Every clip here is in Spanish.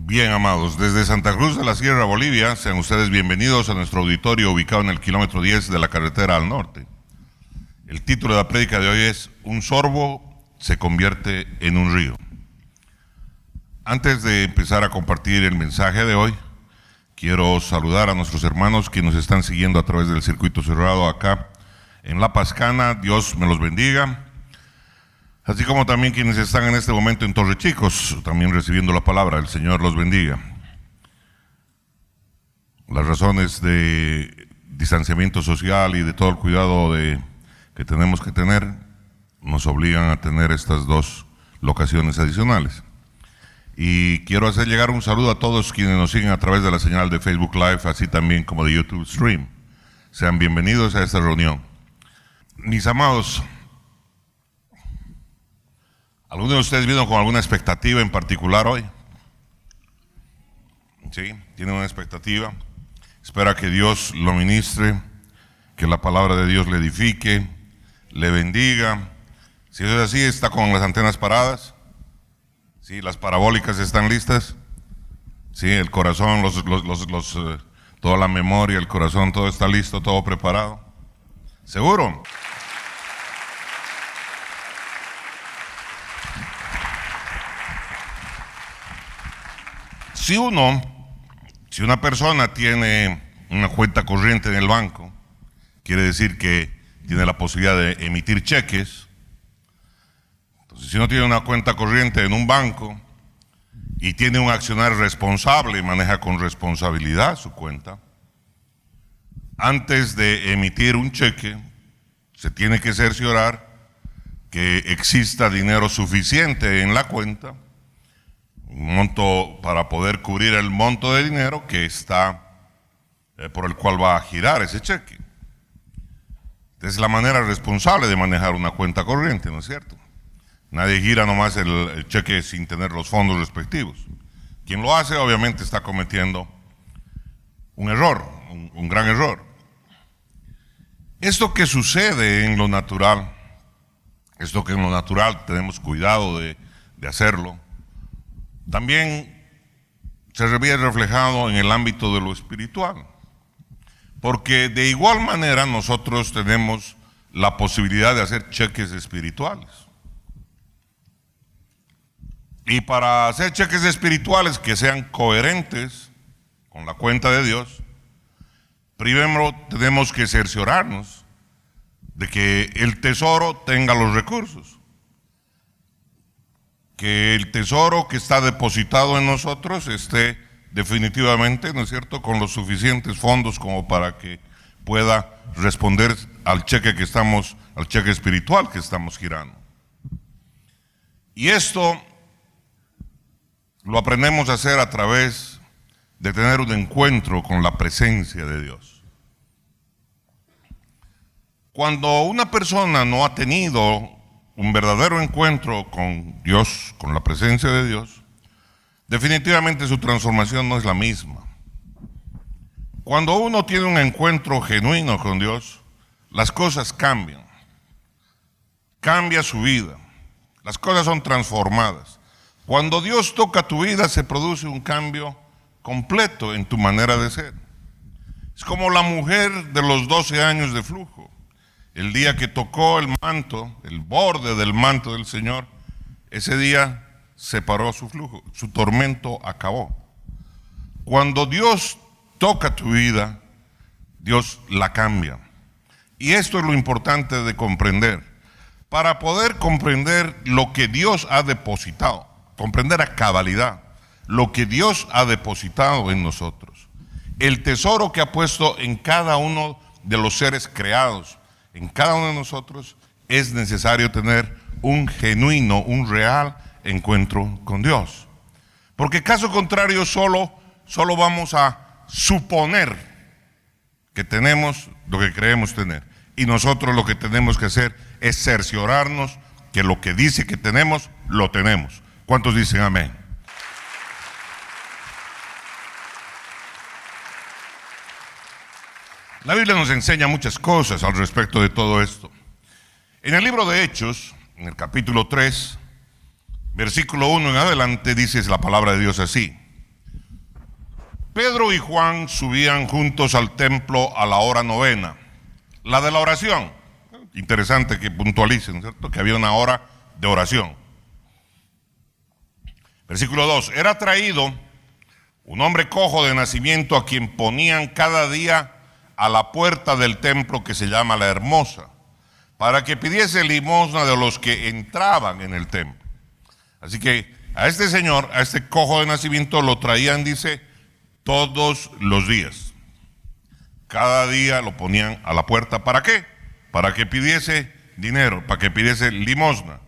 Bien, amados, desde Santa Cruz de la Sierra, Bolivia, sean ustedes bienvenidos a nuestro auditorio ubicado en el kilómetro 10 de la carretera al norte. El título de la prédica de hoy es Un sorbo se convierte en un río. Antes de empezar a compartir el mensaje de hoy, quiero saludar a nuestros hermanos que nos están siguiendo a través del circuito cerrado acá en La Pascana. Dios me los bendiga. Así como también quienes están en este momento en Torre Chicos, también recibiendo la palabra. El Señor los bendiga. Las razones de distanciamiento social y de todo el cuidado que tenemos que tener nos obligan a tener estas dos locaciones adicionales. Y quiero hacer llegar un saludo a todos quienes nos siguen a través de la señal de Facebook Live, así también como de YouTube Stream. Sean bienvenidos a esta reunión. Mis amados, ¿alguno de ustedes vino con alguna expectativa en particular hoy? ¿Sí? ¿Tiene una expectativa? Espera que Dios lo ministre, que la palabra de Dios le edifique, le bendiga. Si es así, ¿está con las antenas paradas? ¿Sí? ¿Las parabólicas están listas? ¿Sí? El corazón, toda la memoria, el corazón, todo está listo, todo preparado. ¿Seguro? Si una persona tiene una cuenta corriente en el banco, quiere decir que tiene la posibilidad de emitir cheques. Entonces, si uno tiene una cuenta corriente en un banco y tiene un accionario responsable y maneja con responsabilidad su cuenta, antes de emitir un cheque, se tiene que cerciorar que exista dinero suficiente en la cuenta, un monto para poder cubrir el monto de dinero que está por el cual va a girar ese cheque. Es la manera responsable de manejar una cuenta corriente, ¿no es cierto? Nadie gira nomás el cheque sin tener los fondos respectivos. Quien lo hace obviamente está cometiendo un error, un gran error. Esto que sucede en lo natural, tenemos cuidado de hacerlo, también se ve reflejado en el ámbito de lo espiritual. Porque de igual manera nosotros tenemos la posibilidad de hacer cheques espirituales. Y para hacer cheques espirituales que sean coherentes con la cuenta de Dios, primero tenemos que cerciorarnos de que el tesoro tenga los recursos. Que el tesoro que está depositado en nosotros esté definitivamente, ¿no es cierto?, con los suficientes fondos como para que pueda responder al cheque espiritual que estamos girando. Y esto lo aprendemos a hacer a través de tener un encuentro con la presencia de Dios. Cuando una persona no ha tenido un verdadero encuentro con Dios, con la presencia de Dios, definitivamente su transformación no es la misma. Cuando uno tiene un encuentro genuino con Dios, las cosas cambian. Cambia su vida. Las cosas son transformadas. Cuando Dios toca tu vida, se produce un cambio completo en tu manera de ser. Es como la mujer de los 12 años de flujo. El día que tocó el manto, el borde del manto del Señor, ese día se paró su flujo, su tormento acabó. Cuando Dios toca tu vida, Dios la cambia. Y esto es lo importante de comprender. Para poder comprender lo que Dios ha depositado, comprender a cabalidad lo que Dios ha depositado en nosotros, el tesoro que ha puesto en cada uno de los seres creados, en cada uno de nosotros, es necesario tener un genuino, un real encuentro con Dios. Porque caso contrario, solo vamos a suponer que tenemos lo que creemos tener. Y nosotros lo que tenemos que hacer es cerciorarnos que lo que dice que tenemos, lo tenemos. ¿Cuántos dicen amén? La Biblia nos enseña muchas cosas al respecto de todo esto. En el libro de Hechos, en el capítulo 3, versículo 1 en adelante, dice la palabra de Dios así: Pedro y Juan subían juntos al templo a la hora novena, la de la oración. Interesante que puntualicen, ¿cierto? Que había una hora de oración. Versículo 2. Era traído un hombre cojo de nacimiento a quien ponían cada día a la puerta del templo que se llama La Hermosa, para que pidiese limosna de los que entraban en el templo. Así que a este señor, a este cojo de nacimiento, lo traían, dice, todos los días. Cada día lo ponían a la puerta. ¿Para qué? Para que pidiese dinero, para que pidiese limosna.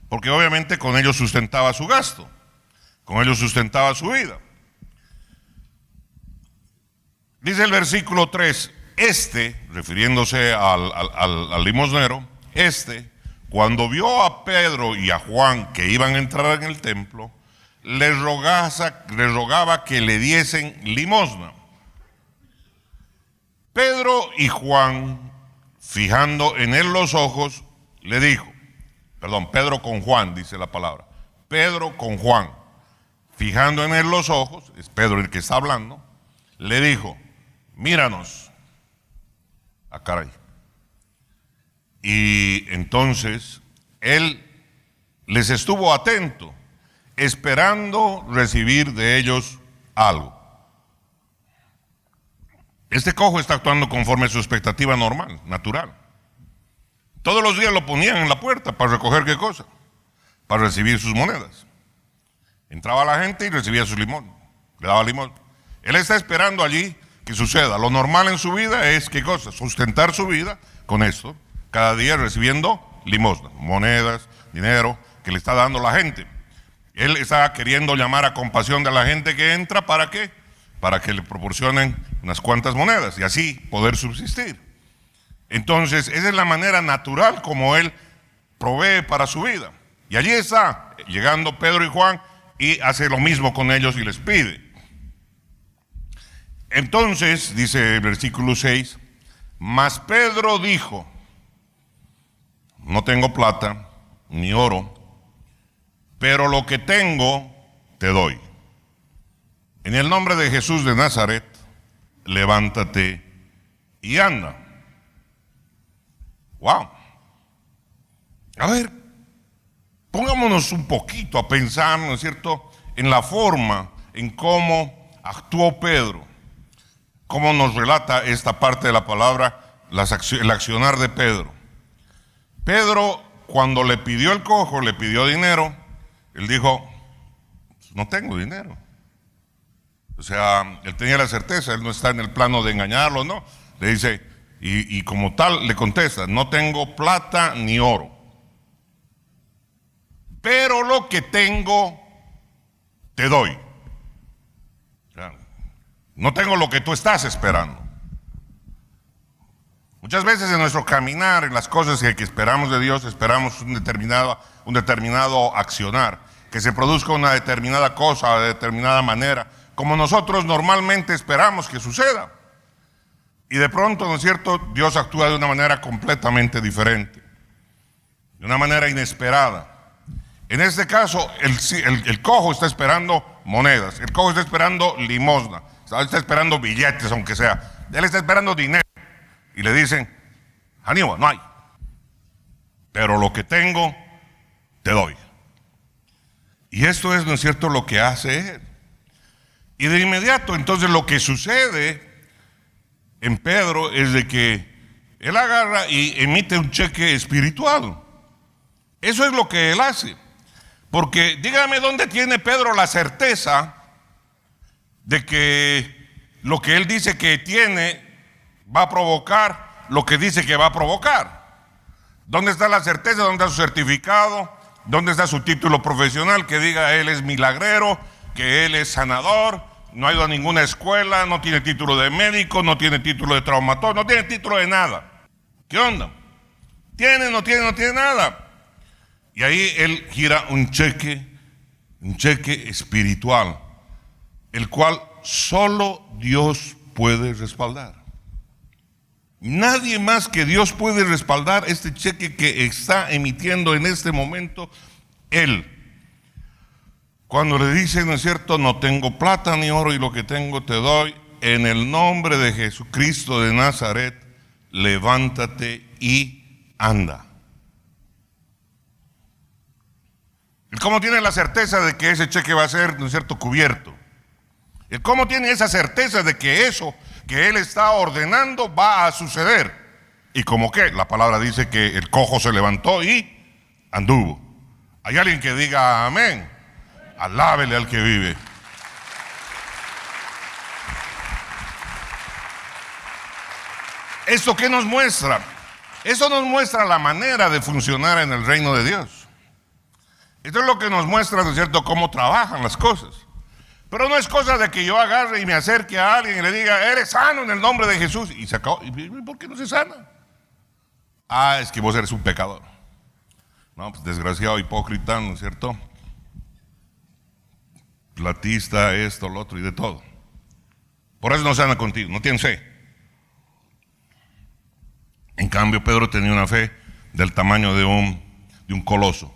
Porque obviamente con ello sustentaba su gasto, con ello sustentaba su vida. Dice el versículo 3, refiriéndose al limosnero, cuando vio a Pedro y a Juan que iban a entrar en el templo, les rogaba que le diesen limosna. Pedro y Juan, fijando en él los ojos, le dijo, Pedro con Juan, dice la palabra, Pedro con Juan, fijando en él los ojos, es Pedro el que está hablando, le dijo, míranos. Ah, caray. Y entonces él les estuvo atento, esperando recibir de ellos algo. Este cojo está actuando conforme a su expectativa normal, natural. Todos los días lo ponían en la puerta para recoger ¿qué cosa? Para recibir sus monedas. Entraba la gente y recibía su limón, le daba limón. Él está esperando allí que suceda. Lo normal en su vida es ¿qué cosa? Sustentar su vida con esto, cada día recibiendo limosna, monedas, dinero que le está dando la gente. Él está queriendo llamar a compasión de la gente que entra, ¿para qué? Para que le proporcionen unas cuantas monedas y así poder subsistir. Entonces, esa es la manera natural como él provee para su vida. Y allí está llegando Pedro y Juan y hace lo mismo con ellos y les pide. Entonces, dice el versículo 6, mas Pedro dijo, no tengo plata ni oro, pero lo que tengo te doy. En el nombre de Jesús de Nazaret, levántate y anda. Wow. A ver, pongámonos un poquito a pensar, ¿no es cierto?, en la forma, en cómo actuó Pedro. Cómo nos relata esta parte de la palabra, el accionar de Pedro. Pedro, cuando le pidió el cojo, le pidió dinero, él dijo, no tengo dinero. O sea, él tenía la certeza, él no está en el plano de engañarlo, ¿no? Le dice, y como tal le contesta, no tengo plata ni oro, pero lo que tengo te doy. O sea, no tengo lo que tú estás esperando. Muchas veces en nuestro caminar, en las cosas que esperamos de Dios, esperamos un determinado accionar, que se produzca una determinada cosa, de determinada manera, como nosotros normalmente esperamos que suceda. Y de pronto, ¿no es cierto?, Dios actúa de una manera completamente diferente, de una manera inesperada. En este caso, el cojo está esperando monedas, el cojo está esperando limosna, está esperando billetes, aunque sea. Él está esperando dinero. Y le dicen, Aníbal, no hay, pero lo que tengo, te doy. Y esto es, ¿no es cierto?, lo que hace él. Y de inmediato, entonces, lo que sucede en Pedro es de que él agarra y emite un cheque espiritual. Eso es lo que él hace. Porque dígame dónde tiene Pedro la certeza de que lo que él dice que tiene va a provocar lo que dice que va a provocar. ¿Dónde está la certeza? ¿Dónde está su certificado? ¿Dónde está su título profesional que diga él es milagrero, que él es sanador, no ha ido a ninguna escuela, no tiene título de médico, no tiene título de traumatólogo, no tiene título de nada? ¿Qué onda? ¿Tiene, no tiene, no tiene nada? Y ahí él gira un cheque espiritual, el cual solo Dios puede respaldar. Nadie más que Dios puede respaldar este cheque que está emitiendo en este momento él. Cuando le dice, ¿no es cierto?, no tengo plata ni oro y lo que tengo te doy, en el nombre de Jesucristo de Nazaret, levántate y anda. ¿Y cómo tiene la certeza de que ese cheque va a ser, ¿no es cierto?, cubierto? ¿Y cómo tiene esa certeza de que eso que él está ordenando va a suceder? ¿Y como qué? La palabra dice que el cojo se levantó y anduvo. ¿Hay alguien que diga amén? Alábele al que vive. ¿Esto qué nos muestra? Eso nos muestra la manera de funcionar en el reino de Dios. Esto es lo que nos muestra, ¿no es cierto?, cómo trabajan las cosas. Pero no es cosa de que yo agarre y me acerque a alguien y le diga, eres sano en el nombre de Jesús. Y se acabó. ¿Y por qué no se sana? Ah, es que vos eres un pecador. No, pues desgraciado, hipócrita, ¿no es cierto? Platista, esto, lo otro y de todo. Por eso no sana contigo, no tiene fe. En cambio, Pedro tenía una fe del tamaño de un coloso.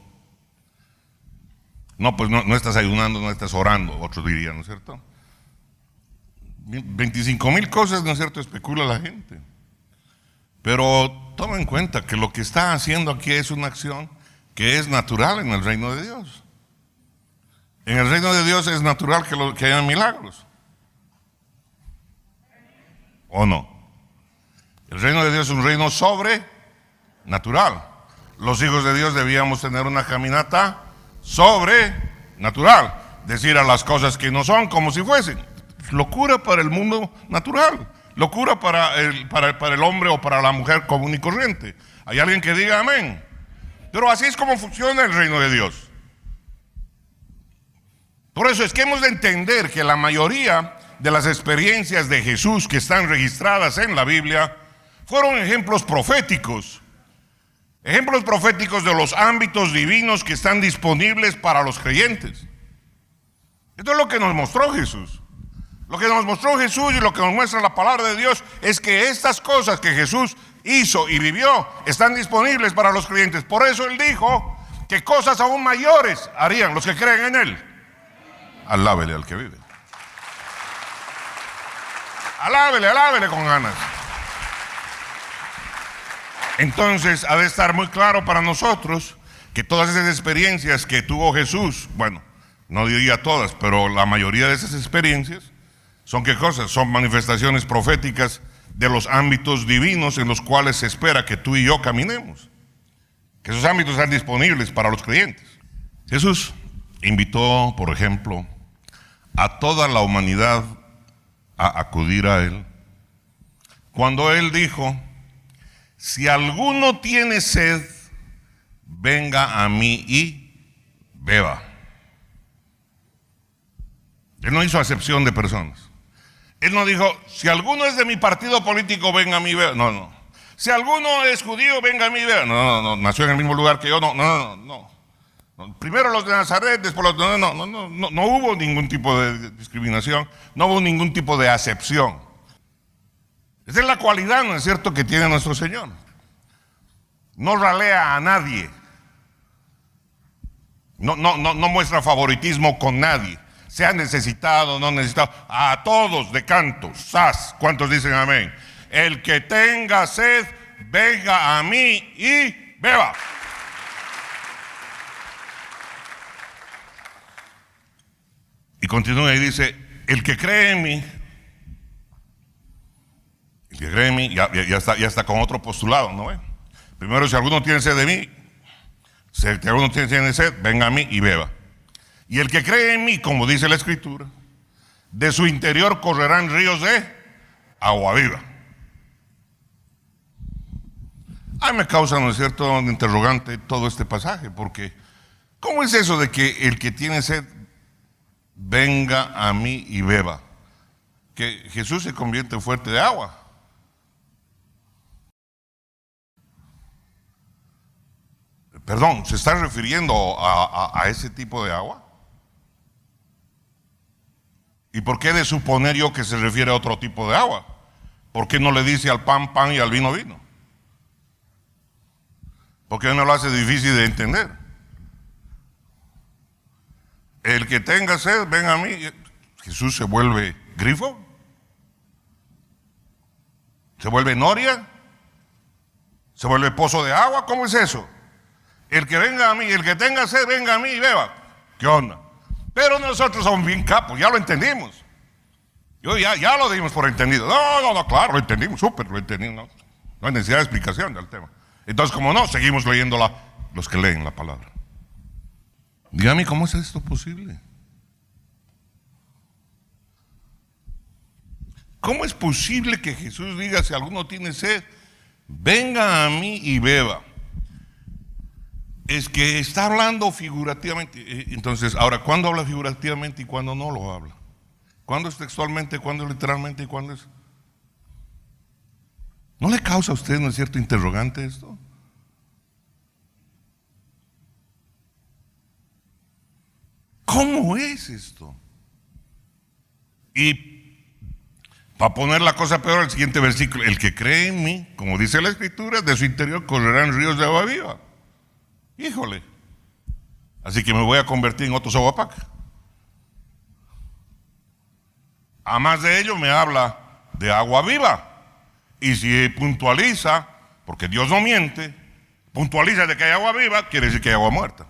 No, pues no estás ayunando, no estás orando, otros dirían, ¿no es cierto? 25,000 cosas, ¿no es cierto?, especula la gente. Pero toma en cuenta que lo que está haciendo aquí es una acción que es natural en el reino de Dios. En el reino de Dios es natural que haya milagros. ¿O no? El reino de Dios es un reino sobrenatural. Los hijos de Dios debíamos tener una caminata sobrenatural. Decir a las cosas que no son como si fuesen. Locura para el mundo natural. Locura para el hombre o para la mujer común y corriente. ¿Hay alguien que diga amén? Pero así es como funciona el reino de Dios. Por eso es que hemos de entender que la mayoría de las experiencias de Jesús que están registradas en la Biblia fueron ejemplos proféticos. Ejemplos proféticos de los ámbitos divinos que están disponibles para los creyentes. Esto es lo que nos mostró Jesús. Lo que nos mostró Jesús y lo que nos muestra la palabra de Dios es que estas cosas que Jesús hizo y vivió están disponibles para los creyentes. Por eso Él dijo que cosas aún mayores harían los que creen en Él. Alábele al que vive. Alábele con ganas. Entonces ha de estar muy claro para nosotros que todas esas experiencias que tuvo Jesús, bueno, no diría todas, pero la mayoría de esas experiencias son ¿qué cosas? Son manifestaciones proféticas de los ámbitos divinos en los cuales se espera que tú y yo caminemos. Que esos ámbitos están disponibles para los creyentes. Jesús invitó, por ejemplo, a toda la humanidad a acudir a Él. Cuando Él dijo, si alguno tiene sed, venga a mí y beba. Él no hizo acepción de personas. Él no dijo, si alguno es de mi partido político, venga a mí y beba. No. Si alguno es judío, venga a mí y beba. No. Nació en el mismo lugar que yo. No. Primero los de Nazaret, después los... No hubo ningún tipo de discriminación. No hubo ningún tipo de acepción. Esa es la cualidad, ¿no es cierto?, que tiene nuestro Señor. No ralea a nadie. No muestra favoritismo con nadie. Sea necesitado, no necesitado. A todos de canto, sas. ¿Cuántos dicen amén? El que tenga sed, venga a mí y beba. Y continúa y dice, el que cree en mí, ya está con otro postulado, ¿no ve? Primero, si alguno tiene sed de mí, si alguno tiene sed, venga a mí y beba. Y el que cree en mí, como dice la Escritura, de su interior correrán ríos de agua viva. Me causa, ¿no es cierto?, un interrogante todo este pasaje, porque ¿cómo es eso de que el que tiene sed venga a mí y beba? Que Jesús se convierte en fuente de agua. Perdón, ¿se está refiriendo a ese tipo de agua? ¿Y por qué de suponer yo que se refiere a otro tipo de agua? ¿Por qué no le dice al pan, pan y al vino, vino? ¿Por qué no lo hace difícil de entender? el que tenga sed, venga a mí. Jesús se vuelve grifo, se vuelve noria, se vuelve pozo de agua. ¿Cómo es eso? El que venga a mí, el que tenga sed, venga a mí y beba. ¿Qué onda? Pero nosotros somos bien capos, ya lo entendimos. Ya lo dimos por entendido. No, claro, lo entendimos, súper, lo entendimos. No hay necesidad de explicación del tema. Entonces, como no, seguimos leyendo los que leen la palabra. Dígame, ¿cómo es esto posible? ¿Cómo es posible que Jesús diga, si alguno tiene sed, venga a mí y beba? Es que está hablando figurativamente. Entonces, ahora, ¿cuándo habla figurativamente y cuándo no lo habla? ¿Cuándo es textualmente, cuándo es literalmente y cuándo es? ¿No le causa a usted, no es cierto, interrogante esto? ¿Cómo es esto? Y para poner la cosa peor, el siguiente versículo: el que cree en mí, como dice la Escritura, de su interior correrán ríos de agua viva. Híjole. Así que me voy a convertir en Otto Sobapac. A más de ello me habla de agua viva. Y si puntualiza, porque Dios no miente, puntualiza de que hay agua viva, quiere decir que hay agua muerta.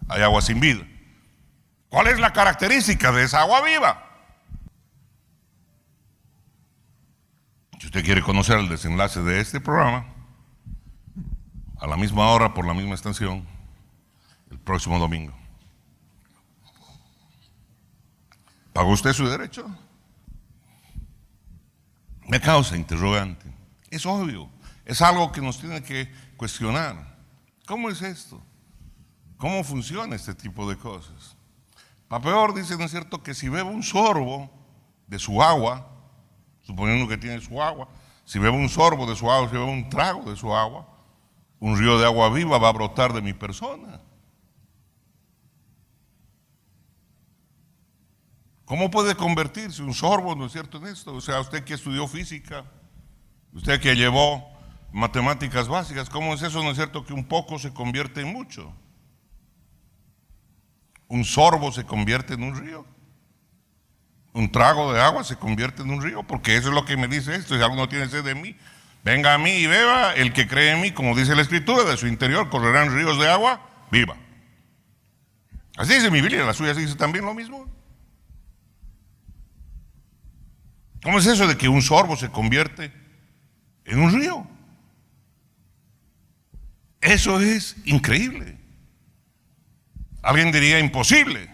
Hay agua sin vida. ¿Cuál es la característica de esa agua viva? Si usted quiere conocer el desenlace de este programa, a la misma hora, por la misma estación, el próximo domingo. ¿Pagó usted su derecho? Me causa interrogante. Es obvio, es algo que nos tiene que cuestionar. ¿Cómo es esto? ¿Cómo funciona este tipo de cosas? Para peor, dice, ¿no es cierto?, que si bebo un sorbo de su agua, suponiendo que tiene su agua, si bebo un sorbo de su agua, si bebo un trago de su agua, un río de agua viva va a brotar de mi persona. ¿Cómo puede convertirse un sorbo, no es cierto, en esto? O sea, usted que estudió física, usted que llevó matemáticas básicas, ¿cómo es eso, no es cierto, que un poco se convierte en mucho? Un sorbo se convierte en un río. Un trago de agua se convierte en un río, porque eso es lo que me dice esto. Si alguno tiene sed de mí, venga a mí y beba. El que cree en mí, como dice la Escritura, de su interior correrán ríos de agua viva. Así dice mi Biblia, la suya dice también lo mismo. ¿Cómo es eso de que un sorbo se convierte en un río? Eso es increíble. Alguien diría imposible.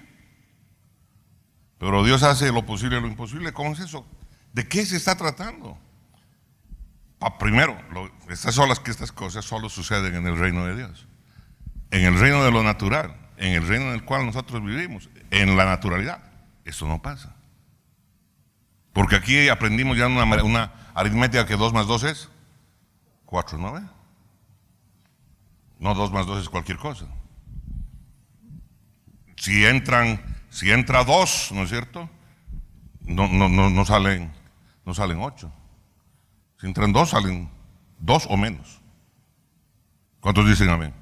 Pero Dios hace lo posible y lo imposible. ¿Cómo es eso? ¿De qué se está tratando? Primero, estas cosas solo suceden en el reino de Dios. En el reino de lo natural, en el reino en el cual nosotros vivimos, en la naturalidad. Eso no pasa. Porque aquí aprendimos ya una aritmética que 2 más 2 es 4, ¿no ve? No 2 más 2 es cualquier cosa. Si entra 2, ¿no es cierto? No salen 8. Si entran 2, salen 2 o menos. ¿Cuántos dicen amén?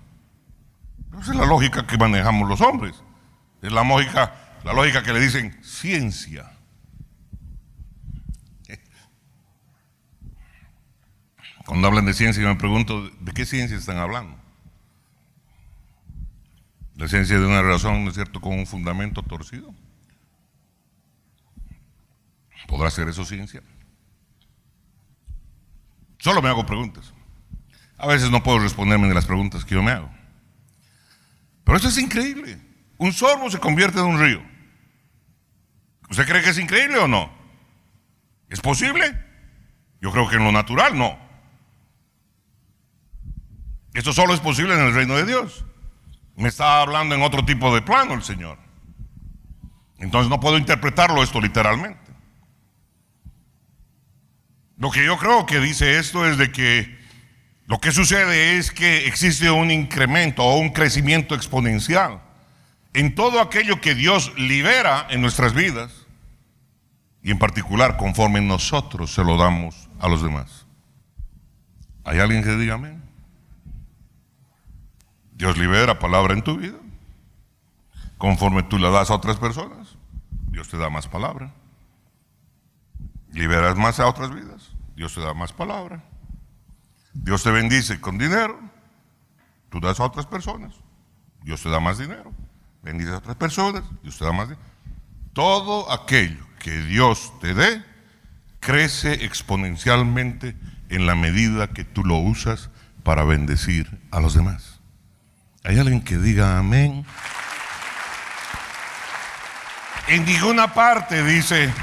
Esa es la lógica que manejamos los hombres. Es la lógica que le dicen ciencia. Cuando hablan de ciencia, yo me pregunto, ¿de qué ciencia están hablando? ¿La ciencia de una razón, no es cierto, con un fundamento torcido? ¿Podrá ser eso ciencia? Solo me hago preguntas. A veces no puedo responderme de las preguntas que yo me hago. Pero esto es increíble. Un sorbo se convierte en un río. ¿Usted cree que es increíble o no? ¿Es posible? Yo creo que en lo natural no. Esto solo es posible en el reino de Dios. Me está hablando en otro tipo de plano el Señor. Entonces no puedo interpretarlo esto literalmente. Lo que yo creo que dice esto es de que lo que sucede es que existe un incremento o un crecimiento exponencial en todo aquello que Dios libera en nuestras vidas, y en particular conforme nosotros se lo damos a los demás. ¿Hay alguien que diga amén? Dios libera palabra en tu vida. Conforme tú le das a otras personas, Dios te da más palabra. Liberas más a otras vidas, Dios te da más palabra. Dios te bendice con dinero, tú das a otras personas, Dios te da más dinero. Bendices a otras personas, Dios te da más dinero. Todo aquello que Dios te dé crece exponencialmente en la medida que tú lo usas para bendecir a los demás. ¿Hay alguien que diga amén? En ninguna parte dice,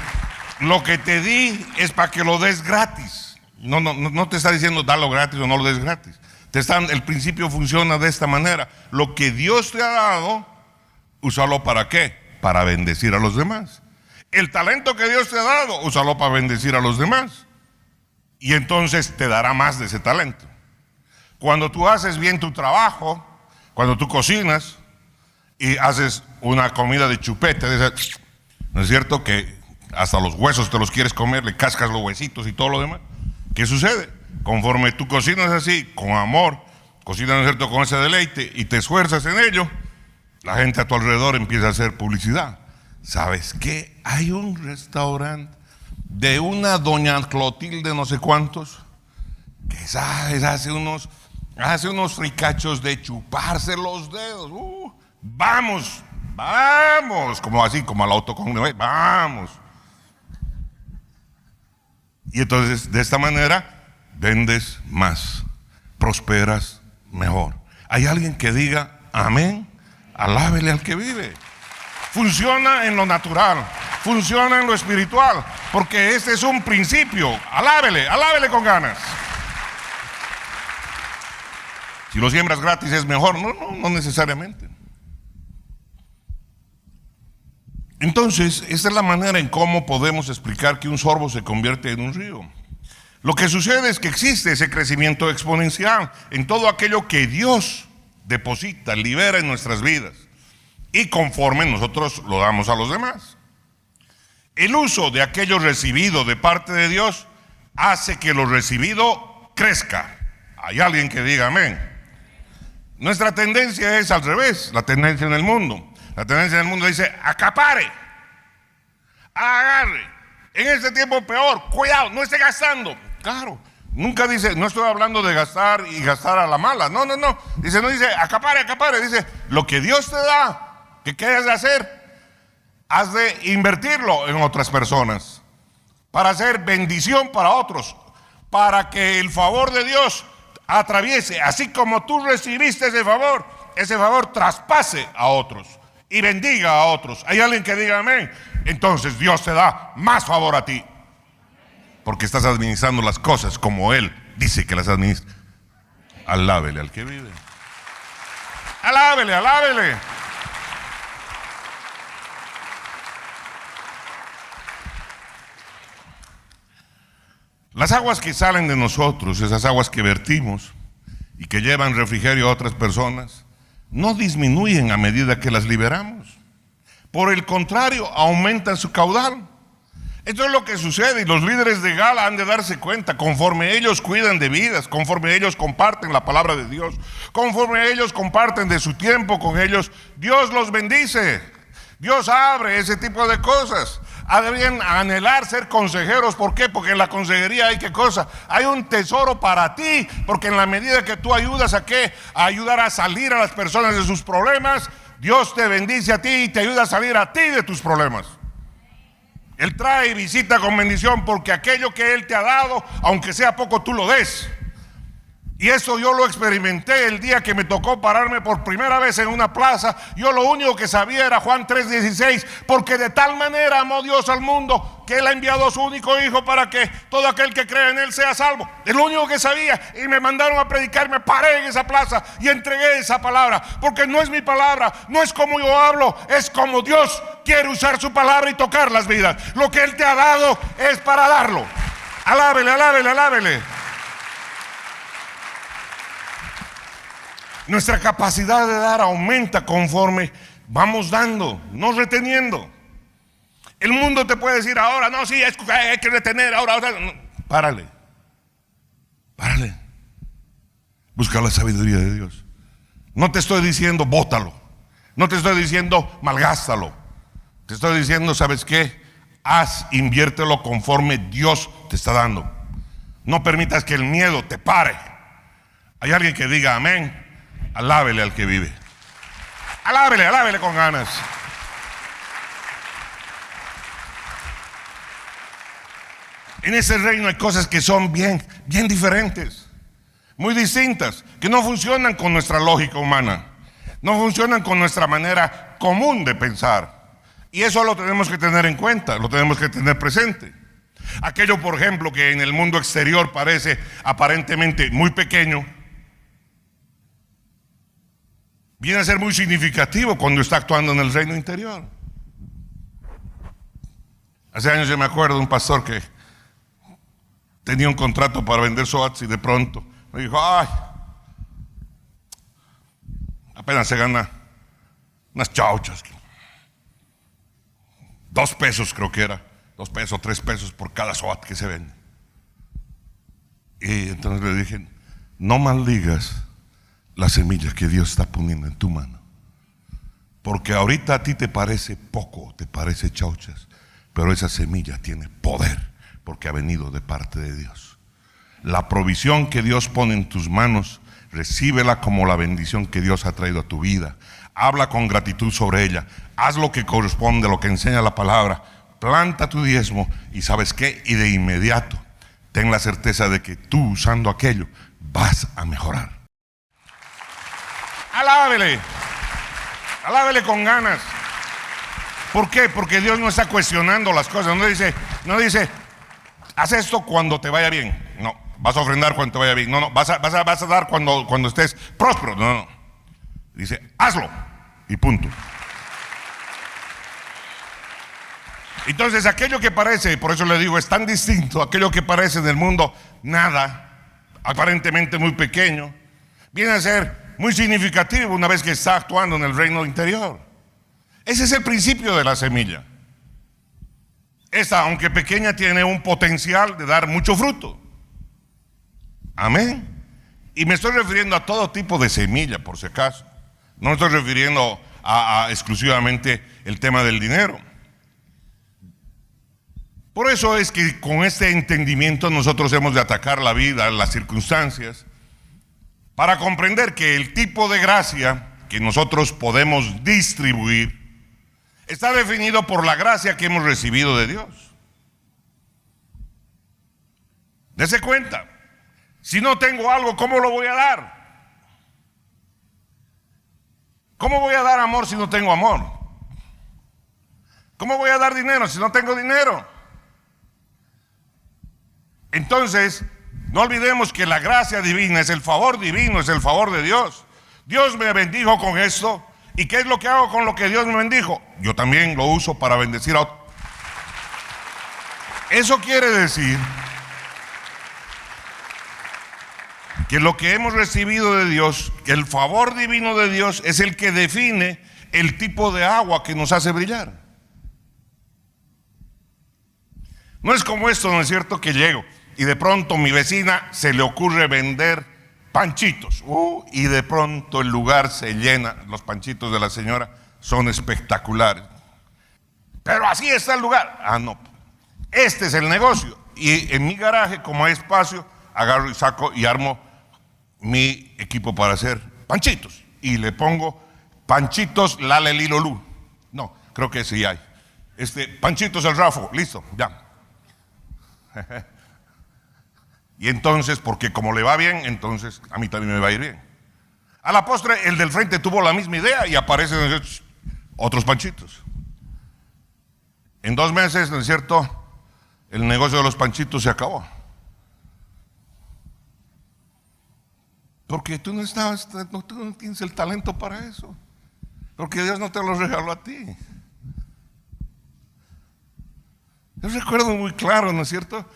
lo que te di es para que lo des gratis. No te está diciendo dalo gratis o no lo des gratis. El principio funciona de esta manera. Lo que Dios te ha dado, úsalo ¿para qué? Para bendecir a los demás. El talento que Dios te ha dado, úsalo para bendecir a los demás. Y entonces te dará más de ese talento. Cuando tú haces bien tu trabajo, cuando tú cocinas y haces una comida de chupete, ¿no es cierto? Que hasta los huesos te los quieres comer, le cascas los huesitos y todo lo demás. ¿Qué sucede? Conforme tú cocinas así, con amor, cocinas, ¿no es cierto?, con ese deleite y te esfuerzas en ello, la gente a tu alrededor empieza a hacer publicidad. ¿Sabes qué? Hay un restaurante de una doña Clotilde no sé cuántos que sabes, hace unos fricachos de chuparse los dedos. Vamos, como así, como al autocongreso, vamos. Y entonces, de esta manera, vendes más, prosperas mejor. ¿Hay alguien que diga amén? Alábele al que vive. Funciona en lo natural, funciona en lo espiritual, porque este es un principio. Alábele con ganas. Si lo siembras gratis es mejor, no necesariamente. Entonces, esta es la manera en cómo podemos explicar que un sorbo se convierte en un río. Lo que sucede es que existe ese crecimiento exponencial en todo aquello que Dios deposita, libera en nuestras vidas. Y conforme nosotros lo damos a los demás. El uso de aquello recibido de parte de Dios hace que lo recibido crezca. ¿Hay alguien que diga amén? Nuestra tendencia es al revés, la tendencia en el mundo. La tendencia en el mundo dice, acapare, agarre. En este tiempo peor, cuidado, no esté gastando. Claro, nunca dice, no estoy hablando de gastar y gastar a la mala. No. Dice, no dice, acapare. Dice, lo que Dios te da, ¿qué has de hacer? Has de invertirlo en otras personas para hacer bendición para otros, para que el favor de Dios atraviese, así como tú recibiste ese favor traspase a otros y bendiga a otros. ¿Hay alguien que diga amén? Entonces Dios te da más favor a ti, porque estás administrando las cosas como Él dice que las administra. Alábele al que vive. Alábele. Las aguas que salen de nosotros, esas aguas que vertimos y que llevan refrigerio a otras personas, no disminuyen a medida que las liberamos. Por el contrario, aumentan su caudal. Esto es lo que sucede, y los líderes de Gala han de darse cuenta. Conforme ellos cuidan de vidas, conforme ellos comparten la palabra de Dios, conforme ellos comparten de su tiempo con ellos, Dios los bendice. Dios abre ese tipo de cosas. Deben anhelar ser consejeros. ¿Por qué? Porque en la consejería hay ¿qué cosa? Hay un tesoro para ti, porque en la medida que tú ayudas a ayudar a salir a las personas de sus problemas, Dios te bendice a ti y te ayuda a salir a ti de tus problemas. Él trae y visita con bendición, porque aquello que Él te ha dado, aunque sea poco, tú lo des. Y eso yo lo experimenté el día que me tocó pararme por primera vez en una plaza. Yo lo único que sabía era Juan 3:16, porque de tal manera amó Dios al mundo que Él ha enviado a su único Hijo para que todo aquel que cree en Él sea salvo. Es lo único que sabía, y me mandaron a predicar. Me paré en esa plaza y entregué esa palabra, porque no es mi palabra, no es como yo hablo, es como Dios quiere usar su palabra y tocar las vidas. Lo que Él te ha dado es para darlo. Alábele. Nuestra capacidad de dar aumenta conforme vamos dando, no reteniendo. El mundo te puede decir ahora, no, sí, hay que retener, ahora. No. Párale. Busca la sabiduría de Dios. No te estoy diciendo bótalo. No te estoy diciendo malgástalo. Te estoy diciendo, ¿sabes qué? Inviértelo conforme Dios te está dando. No permitas que el miedo te pare. Hay alguien que diga amén. Alábele al que vive. Alábele con ganas. En ese reino hay cosas que son bien diferentes, muy distintas, que no funcionan con nuestra lógica humana, no funcionan con nuestra manera común de pensar. Y eso lo tenemos que tener en cuenta, lo tenemos que tener presente. Aquello, por ejemplo, que en el mundo exterior parece aparentemente muy pequeño, viene a ser muy significativo cuando está actuando en el reino interior. Hace años yo me acuerdo de un pastor que tenía un contrato para vender SOATs y de pronto me dijo, apenas se gana unas chauchas, 2 pesos creo que era, 2 pesos, 3 pesos por cada SOAT que se vende. Y entonces le dije, no maldigas la semilla que Dios está poniendo en tu mano, porque ahorita a ti te parece poco, te parece chauchas, pero esa semilla tiene poder, porque ha venido de parte de Dios. La provisión que Dios pone en tus manos, recíbela como la bendición que Dios ha traído a tu vida. Habla con gratitud sobre ella. Haz lo que corresponde, lo que enseña la palabra. Planta tu diezmo y ¿sabes qué? Y de inmediato ten la certeza de que tú, usando aquello, vas a mejorar. Alábele con ganas. ¿Por qué? Porque Dios no está cuestionando las cosas. No dice haz esto cuando te vaya bien. No, vas a ofrendar cuando te vaya bien. No, vas a dar cuando estés próspero. No. Dice, hazlo y punto. Entonces aquello que parece, por eso le digo, es tan distinto, aquello que parece en el mundo nada, aparentemente muy pequeño, viene a ser muy significativo una vez que está actuando en el reino interior. Ese es el principio de la semilla. Esta, aunque pequeña, tiene un potencial de dar mucho fruto. Amén. Y me estoy refiriendo a todo tipo de semilla, por si acaso. No me estoy refiriendo a exclusivamente el tema del dinero. Por eso es que con este entendimiento nosotros hemos de atacar la vida, las circunstancias, para comprender que el tipo de gracia que nosotros podemos distribuir está definido por la gracia que hemos recibido de Dios. Dese cuenta, si no tengo algo, ¿cómo lo voy a dar? ¿Cómo voy a dar amor si no tengo amor? ¿Cómo voy a dar dinero si no tengo dinero? Entonces, no olvidemos que la gracia divina es el favor divino, es el favor de Dios. Dios me bendijo con esto. ¿Y qué es lo que hago con lo que Dios me bendijo? Yo también lo uso para bendecir a otros. Eso quiere decir que lo que hemos recibido de Dios, que el favor divino de Dios es el que define el tipo de agua que nos hace brillar. No es como esto, ¿no es cierto? Que llego y de pronto mi vecina se le ocurre vender panchitos, y de pronto el lugar se llena. Los panchitos de la señora son espectaculares, pero así está el lugar. No, este es el negocio. Y en mi garaje, como hay espacio, agarro y saco y armo mi equipo para hacer panchitos y le pongo panchitos Lale Lilo Lu. No, creo que sí hay. Panchitos el Rafo, listo, ya. Y entonces, porque como le va bien, entonces a mí también me va a ir bien. A la postre, el del frente tuvo la misma idea y aparecen otros panchitos. En 2 meses, ¿no es cierto?, el negocio de los panchitos se acabó. Porque tú tú no tienes el talento para eso. Porque Dios no te lo regaló a ti. Yo recuerdo muy claro, ¿no es cierto?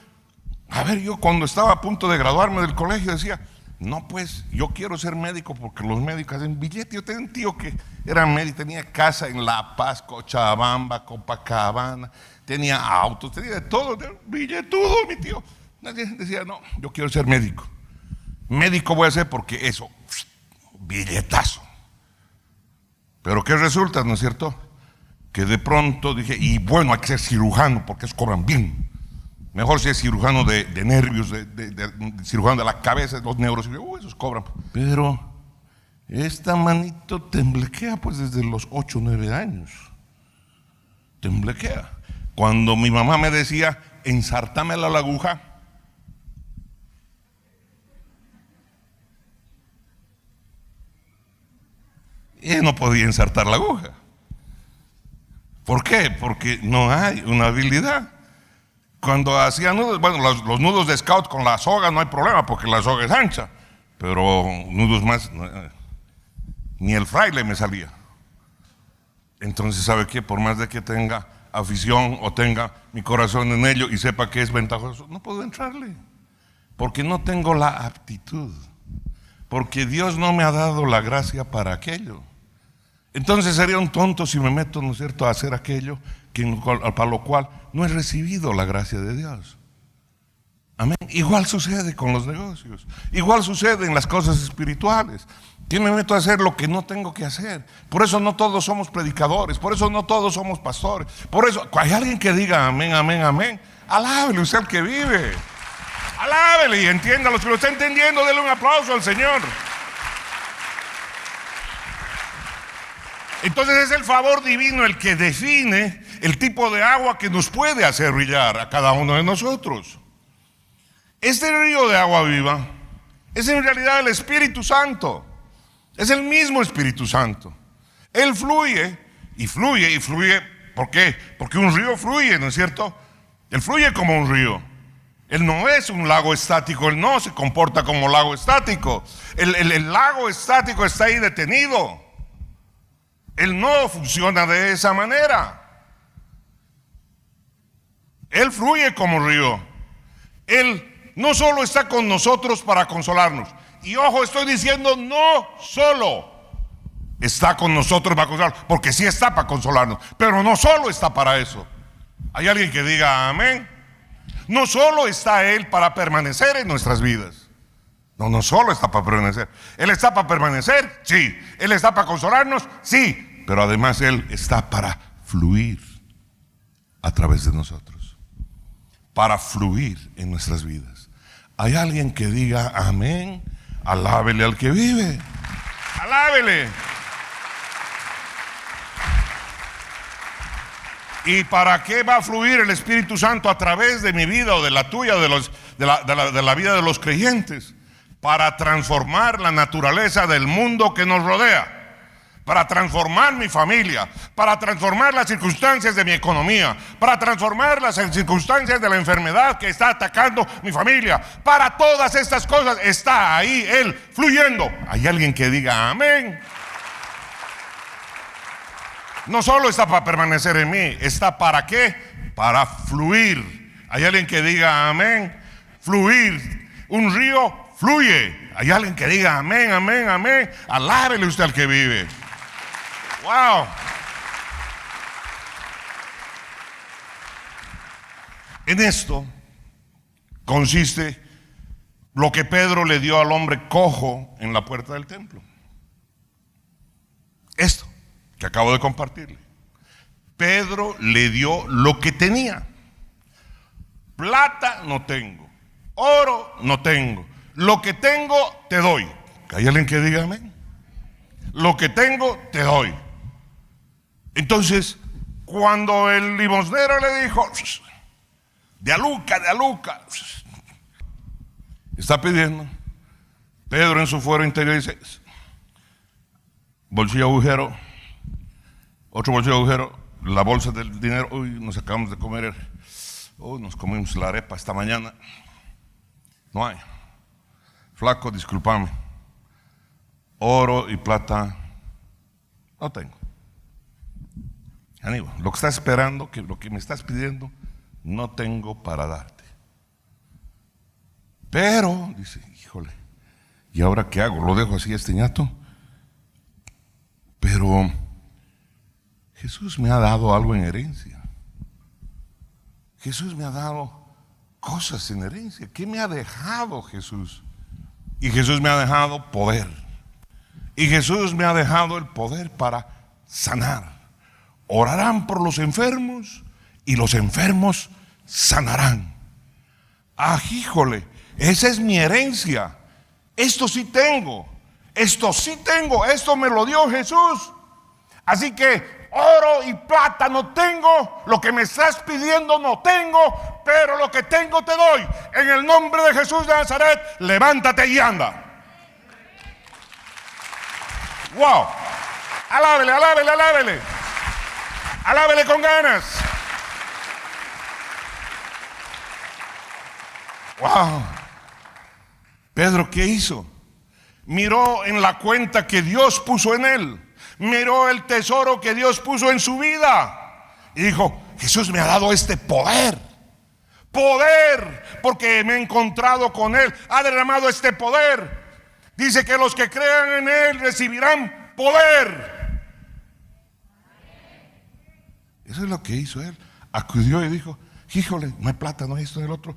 A ver, yo cuando estaba a punto de graduarme del colegio decía, no, pues yo quiero ser médico porque los médicos hacen billete. Yo tenía un tío que era médico, tenía casa en La Paz, Cochabamba, Copacabana, tenía autos, tenía de todo, billetudo mi tío. Nadie decía, no, yo quiero ser médico. Médico voy a ser porque eso, billetazo. Pero ¿qué resulta, no es cierto? Que de pronto dije, y bueno, hay que ser cirujano porque esos cobran bien. Mejor si es cirujano de nervios, cirujano de la cabeza, los neuros, esos cobran. Pero esta manito temblequea pues desde los 8 o 9 años. Temblequea. Cuando mi mamá me decía, ensartámela la aguja, ella no podía ensartar la aguja. ¿Por qué? Porque no hay una habilidad. Cuando hacía nudos, bueno, los nudos de scout con la soga no hay problema porque la soga es ancha, pero nudos más, ni el fraile me salía. Entonces, ¿sabe qué? Por más de que tenga afición o tenga mi corazón en ello y sepa que es ventajoso, no puedo entrarle, porque no tengo la aptitud, porque Dios no me ha dado la gracia para aquello. Entonces sería un tonto si me meto, ¿no es cierto?, a hacer aquello para lo cual no he recibido la gracia de Dios. Amén. Igual sucede con los negocios, igual sucede en las cosas espirituales. Que me meto a hacer lo que no tengo que hacer. Por eso no todos somos predicadores, por eso no todos somos pastores. Por eso, hay alguien que diga amén, amén, amén, alábele usted al que vive. Alábele y entiéndalo. Si lo está entendiendo, denle un aplauso al Señor. Entonces es el favor divino el que define el tipo de agua que nos puede hacer brillar a cada uno de nosotros. Este río de agua viva es en realidad el Espíritu Santo. Es el mismo Espíritu Santo. Él fluye y fluye y fluye. ¿Por qué? Porque un río fluye, ¿no es cierto? Él fluye como un río. Él no es un lago estático. Él no se comporta como lago estático. El lago estático está ahí detenido. Él no funciona de esa manera. Él fluye como río. Él no solo está con nosotros para consolarnos. Y ojo, estoy diciendo no solo está con nosotros para consolarnos, porque sí está para consolarnos, pero no solo está para eso. ¿Hay alguien que diga amén? No solo está Él para permanecer en nuestras vidas. No solo está para permanecer. Él está para permanecer, sí. Él está para consolarnos, sí. Pero además Él está para fluir a través de nosotros, para fluir en nuestras vidas. ¿Hay alguien que diga amén? Alábele al que vive. Alábele. ¿Y para qué va a fluir el Espíritu Santo a través de mi vida o de la tuya o de la vida de los creyentes? Para transformar la naturaleza del mundo que nos rodea. Para transformar mi familia, para transformar las circunstancias de mi economía, para transformar las circunstancias de la enfermedad que está atacando mi familia. Para todas estas cosas está ahí Él fluyendo. ¿Hay alguien que diga amén? No solo está para permanecer en mí, está para ¿qué? Para fluir. ¿Hay alguien que diga amén? Fluir. Un río fluye. ¿Hay alguien que diga amén, amén, amén? Alábele usted al que vive. Wow. En esto consiste lo que Pedro le dio al hombre cojo en la puerta del templo. Esto que acabo de compartirle. Pedro le dio lo que tenía. Plata no tengo, oro no tengo, lo que tengo te doy. ¿Hay alguien que diga amén? Lo que tengo te doy. Entonces, cuando el limosnero le dijo, de a Luca, está pidiendo, Pedro en su fuero interior dice, bolsillo agujero, otro bolsillo agujero, la bolsa del dinero, uy, nos acabamos de comer, nos comimos la arepa esta mañana, no hay, flaco, discúlpame, oro y plata no tengo. Aníbal, lo que estás esperando, lo que me estás pidiendo, no tengo para darte. Pero, dice, híjole, ¿y ahora qué hago? ¿Lo dejo así a este ñato? Pero Jesús me ha dado algo en herencia. Jesús me ha dado cosas en herencia. ¿Qué me ha dejado Jesús? Y Jesús me ha dejado poder. Y Jesús me ha dejado el poder para sanar. Orarán por los enfermos y los enfermos sanarán. Ah, híjole, esa es mi herencia. Esto sí tengo, esto me lo dio Jesús. Así que oro y plata no tengo, lo que me estás pidiendo no tengo, pero lo que tengo te doy. En el nombre de Jesús de Nazaret, levántate y anda. Wow, alábele, alábele, alábele. Alábele con ganas. Wow. Pedro, ¿qué hizo? Miró en la cuenta que Dios puso en él. Miró el tesoro que Dios puso en su vida. Y dijo, Jesús me ha dado este poder. Poder, porque me he encontrado con él. Ha derramado este poder. Dice que los que crean en él recibirán poder. Eso es lo que hizo él. Acudió y dijo, híjole, no hay plata, no hay esto, no hay el otro.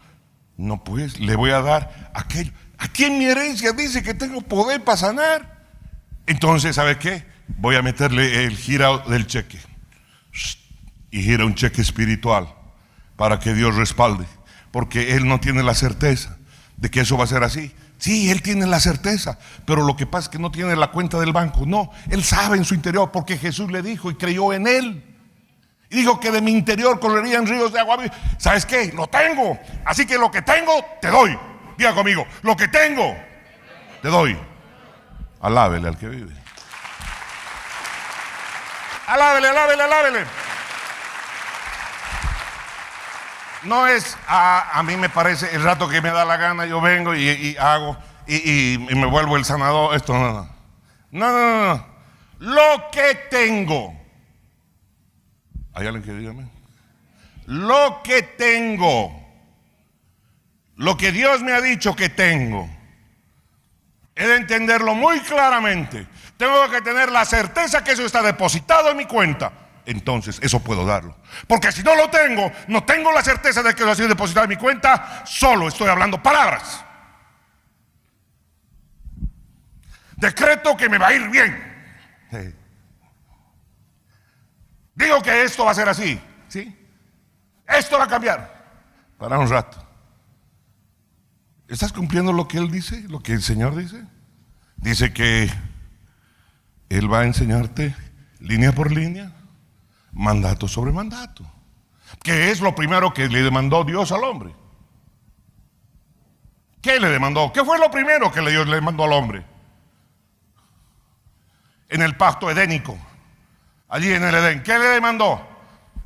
No, pues le voy a dar aquello. Aquí en mi herencia dice que tengo poder para sanar. Entonces, ¿sabe qué? Voy a meterle el giro del cheque. Y gira un cheque espiritual para que Dios respalde. Porque él no tiene la certeza de que eso va a ser así. Sí, él tiene la certeza, pero lo que pasa es que no tiene la cuenta del banco. No, él sabe en su interior porque Jesús le dijo y creyó en él. Y dijo que de mi interior correrían ríos de agua viva. ¿Sabes qué? Lo tengo. Así que lo que tengo, te doy. Diga conmigo, lo que tengo, te doy. Alábele al que vive. Alábele, alábele, alábele. No es, a mí me parece, el rato que me da la gana, yo vengo y hago, y me vuelvo el sanador. Esto no. No. Lo que tengo. ¿Hay alguien que dígame? Lo que tengo, lo que Dios me ha dicho que tengo, he de entenderlo muy claramente. Tengo que tener la certeza que eso está depositado en mi cuenta. Entonces eso puedo darlo. Porque si no lo tengo, no tengo la certeza de que eso ha sido depositado en mi cuenta, solo estoy hablando palabras. Decreto que me va a ir bien. Sí. Digo que esto va a ser así, ¿sí? Esto va a cambiar. Para un rato. ¿Estás cumpliendo lo que Él dice? ¿Lo que el Señor dice? Dice que Él va a enseñarte línea por línea, mandato sobre mandato. ¿Qué es lo primero que le demandó Dios al hombre? ¿Qué le demandó? ¿Qué fue lo primero que Dios le mandó al hombre? En el pacto edénico. Allí en el Edén, ¿qué le demandó?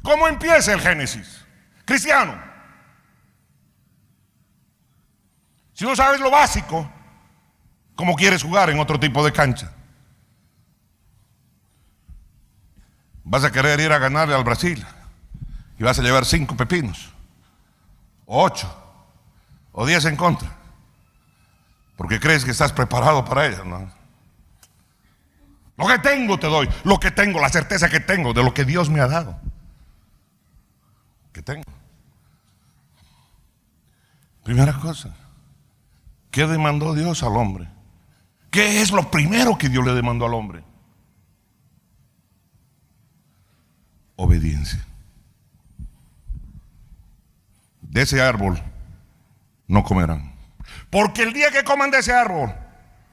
¿Cómo empieza el Génesis? Cristiano. Si no sabes lo básico, ¿cómo quieres jugar en otro tipo de cancha? Vas a querer ir a ganarle al Brasil y vas a llevar 5 pepinos, o 8, o 10 en contra, porque crees que estás preparado para ello, ¿no? Lo que tengo te doy, lo que tengo, la certeza que tengo de lo que Dios me ha dado. ¿Qué tengo? Primera cosa, ¿qué demandó Dios al hombre? ¿Qué es lo primero que Dios le demandó al hombre? Obediencia. De ese árbol no comerán, porque el día que coman de ese árbol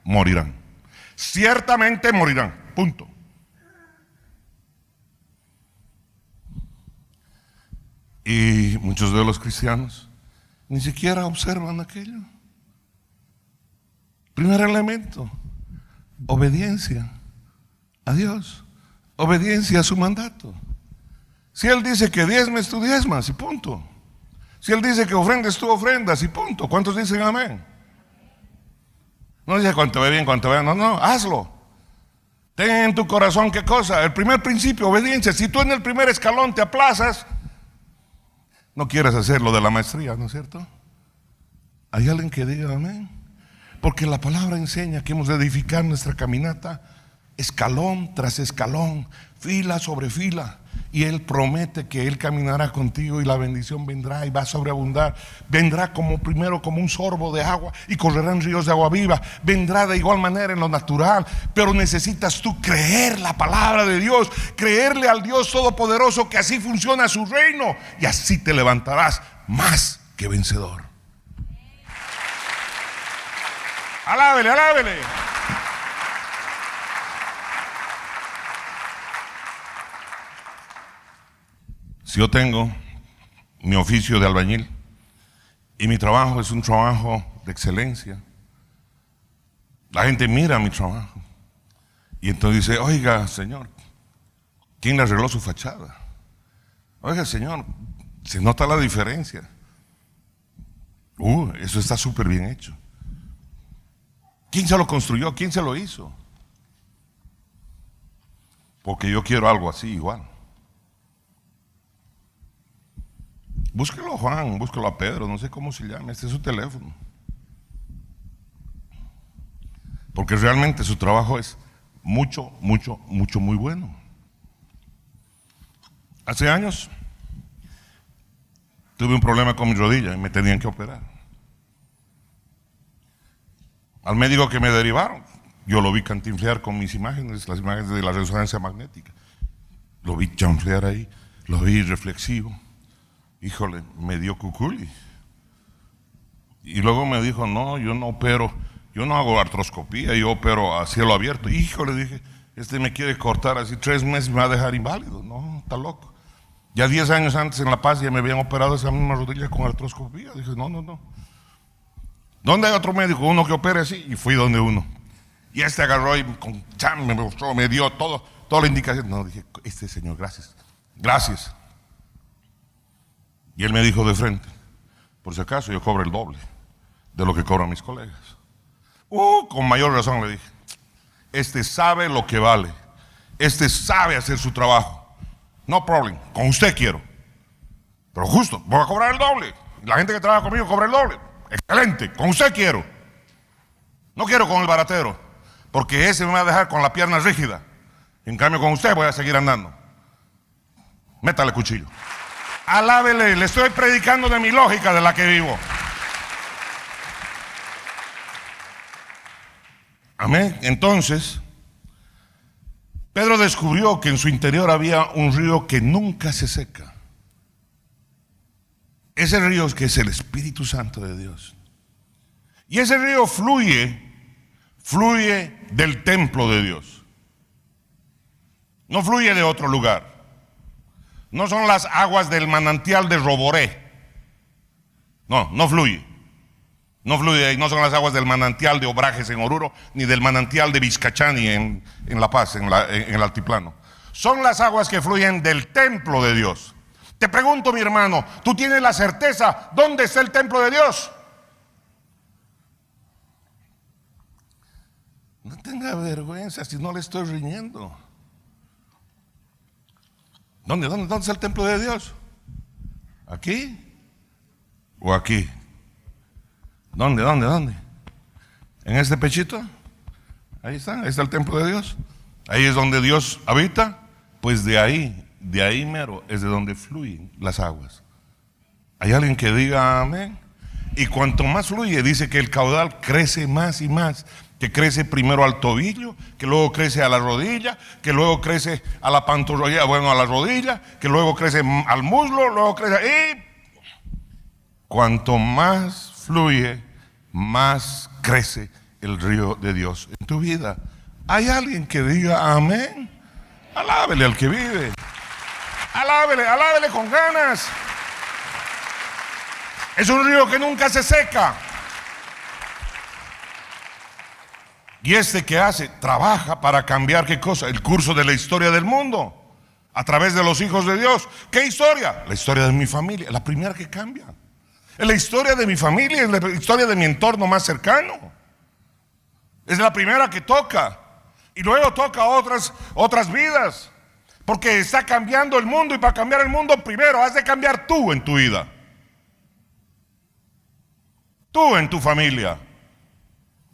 morirán. Ciertamente morirán, punto. Y muchos de los cristianos ni siquiera observan aquello. Primer elemento, obediencia a Dios, obediencia a su mandato. Si Él dice que diezmes, tú diezmas y punto. Si Él dice que ofrendes, tú ofrendas y punto. ¿Cuántos dicen amén? No dice cuánto ve bien, cuánto ve, no, hazlo. Ten en tu corazón qué cosa. El primer principio, obediencia. Si tú en el primer escalón te aplazas, no quieres hacer lo de la maestría, ¿no es cierto? ¿Hay alguien que diga amén? Porque la palabra enseña que hemos de edificar nuestra caminata escalón tras escalón, fila sobre fila. Y Él promete que Él caminará contigo y la bendición vendrá y va a sobreabundar. Vendrá primero como un sorbo de agua y correrán ríos de agua viva. Vendrá de igual manera en lo natural. Pero necesitas tú creer la palabra de Dios, creerle al Dios Todopoderoso que así funciona su reino. Y así te levantarás más que vencedor. Alábele, alábele. Si yo tengo mi oficio de albañil y mi trabajo es un trabajo de excelencia, la gente mira mi trabajo y entonces dice: oiga, señor, ¿quién le arregló su fachada? Oiga, señor, se nota la diferencia. Eso está súper bien hecho. ¿Quién se lo construyó? ¿Quién se lo hizo? Porque yo quiero algo así igual. Búsquelo a Juan, búsquelo a Pedro, no sé cómo se llama, este es su teléfono. Porque realmente su trabajo es mucho, muy bueno. Hace años tuve un problema con mi rodilla y me tenían que operar. Al médico que me derivaron, yo lo vi cantinflear con mis imágenes, las imágenes de la resonancia magnética. Lo vi chanflear ahí, lo vi reflexivo. Híjole, me dio cuculi. Y luego me dijo: no, yo no opero, yo no hago artroscopía, yo opero a cielo abierto. Híjole, dije, me quiere cortar así 3 meses, me va a dejar inválido. No, está loco. Ya 10 años antes en La Paz ya me habían operado esa misma rodilla con artroscopía. Dije: no. ¿Dónde hay otro médico, uno que opere así? Y fui donde uno. Y agarró y me mostró, me dio toda la indicación. No, dije: señor, gracias. Y él me dijo de frente: por si acaso yo cobro el doble de lo que cobran mis colegas. Con mayor razón le dije: sabe lo que vale, sabe hacer su trabajo. No problem, con usted quiero. Pero justo, voy a cobrar el doble. La gente que trabaja conmigo cobra el doble. Excelente, con usted quiero. No quiero con el baratero, porque ese me va a dejar con la pierna rígida. En cambio con usted voy a seguir andando. Métale cuchillo. Alábele, le estoy predicando de mi lógica, de la que vivo. Amén. Entonces, Pedro descubrió que en su interior había un río que nunca se seca. Ese río que es el Espíritu Santo de Dios. Y ese río fluye del templo de Dios. No fluye de otro lugar. No son las aguas del manantial de Roboré. No fluye. No fluye, no son las aguas del manantial de Obrajes en Oruro, ni del manantial de Vizcachani en La Paz, en el altiplano. Son las aguas que fluyen del templo de Dios. Te pregunto, mi hermano, ¿tú tienes la certeza dónde está el templo de Dios? No tenga vergüenza si no le estoy riñendo. ¿Dónde está el templo de Dios? ¿Aquí? ¿O aquí? ¿Dónde? ¿En este pechito? Ahí está el templo de Dios. Ahí es donde Dios habita. Pues de ahí mero es de donde fluyen las aguas. ¿Hay alguien que diga amén? Y cuanto más fluye, dice que el caudal crece más y más. Que crece primero al tobillo, que luego crece a la rodilla, que luego crece a la pantorrilla, a la rodilla, que luego crece al muslo, luego crece. Y cuanto más fluye, más crece el río de Dios en tu vida. ¿Hay alguien que diga amén? Alábele al que vive. Alábele con ganas. Es un río que nunca se seca. Y ¿qué hace? Trabaja para cambiar ¿qué cosa? El curso de la historia del mundo a través de los hijos de Dios. ¿Qué historia? La historia de mi familia, la primera que cambia. Es la historia de mi familia, es la historia de mi entorno más cercano. Es la primera que toca. Y luego toca otras vidas. Porque está cambiando el mundo, y para cambiar el mundo primero has de cambiar tú en tu vida. Tú en tu familia.